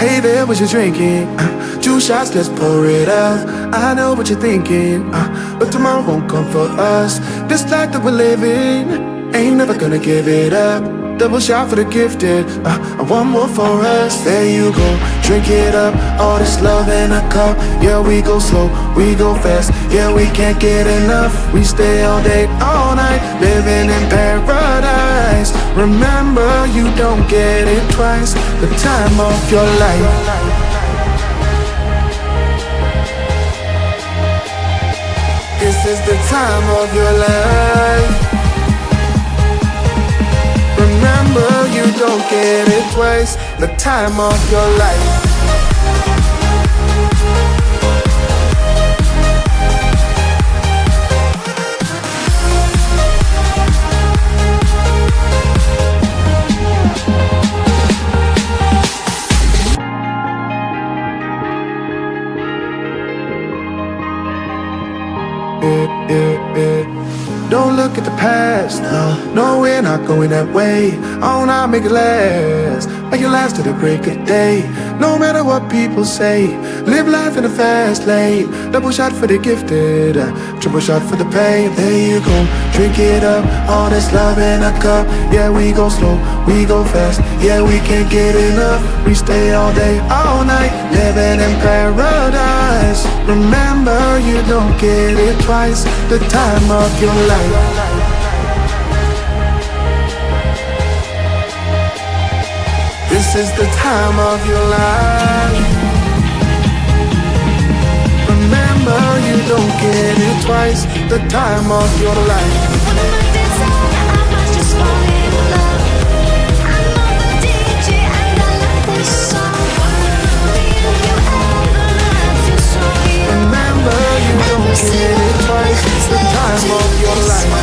Hey there, what you drinking? 2 shots, let's pour it out. I know what you're thinking, but tomorrow won't come for us. This life that we're living, ain't never gonna give it up. Double shot for the gifted, and one more for us. There you go, drink it up. All this love in a cup. Yeah, we go slow, we go fast. Yeah, we can't get enough. We stay all day, all night, living in paradise. Remember, you don't get it twice. The time of your life. This is the time of your life. Remember, you don't get it twice. The time of your life. Don't look at the past, no, we're not going that way. Oh, now make it last, make it last to the break of day. No matter what people say, live life in a fast lane. Double shot for the gifted, triple shot for the pain. There you go, drink it up, all this love in a cup. Yeah, we go slow, we go fast. Yeah, we can't get enough. We stay all day, all night, living in paradise. Remember, you don't get it twice. The time of your life. This is the time of your life. Remember, you don't get it twice. The time of your life. When the night is out, I must just fall in love. I'm not the DJ and I love this song. Feel you ever feel so real. Remember, you don't get it twice. The time of your life.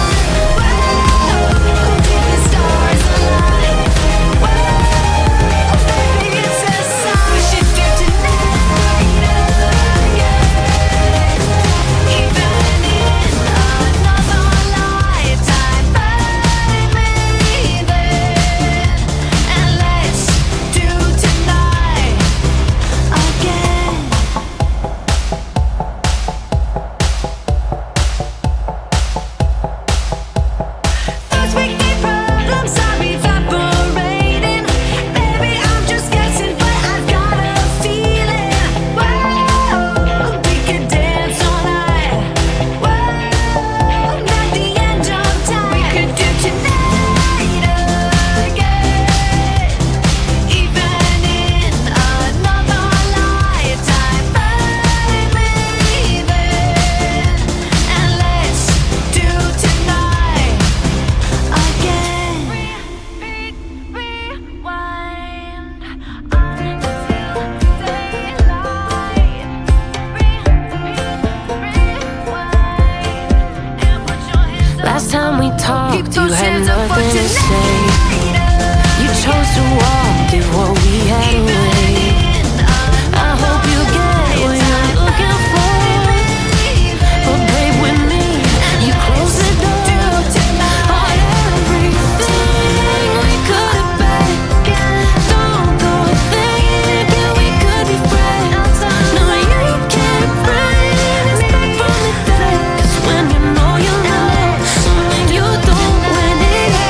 Last time we talked, you had nothing to say. You chose to walk, give what we had away. I hope you get what you're looking for. But babe, with me, you close the door on everything we could have been. Don't go thinking we could be friends. No, you can't bring us back from the dead. 'Cause when you know you know, you don't win it.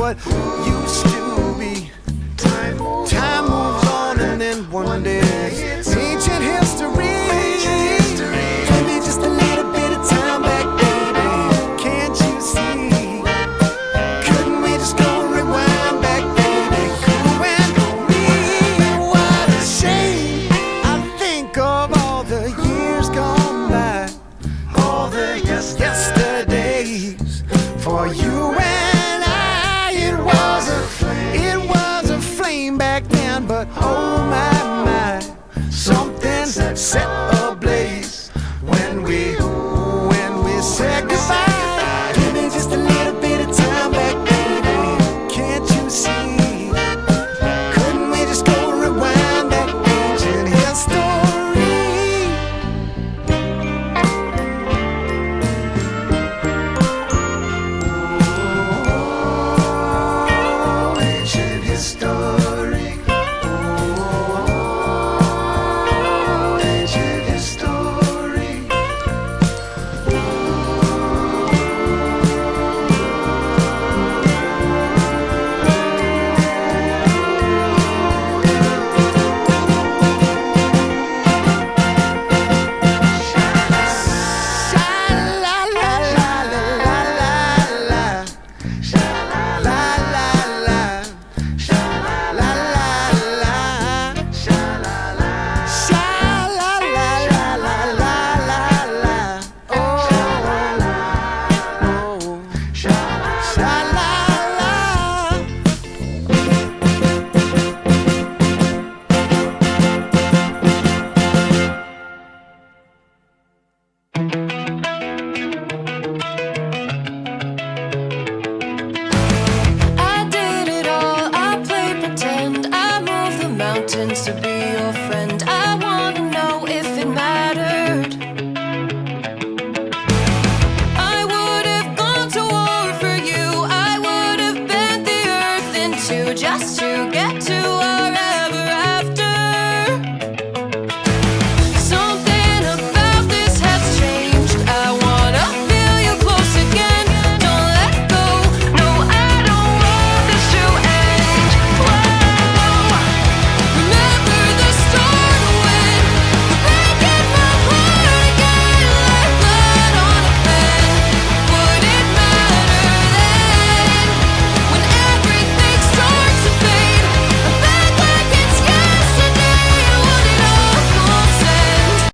what used to be. Time moves on, and then one day it's ancient history. Give me just a little bit of time back, baby. Can't you see? Couldn't we just go rewind back, baby? You and me. What a shame. I think of all the years gone by, all the yesterdays. For you and I, it was a flame back then, but oh my, something set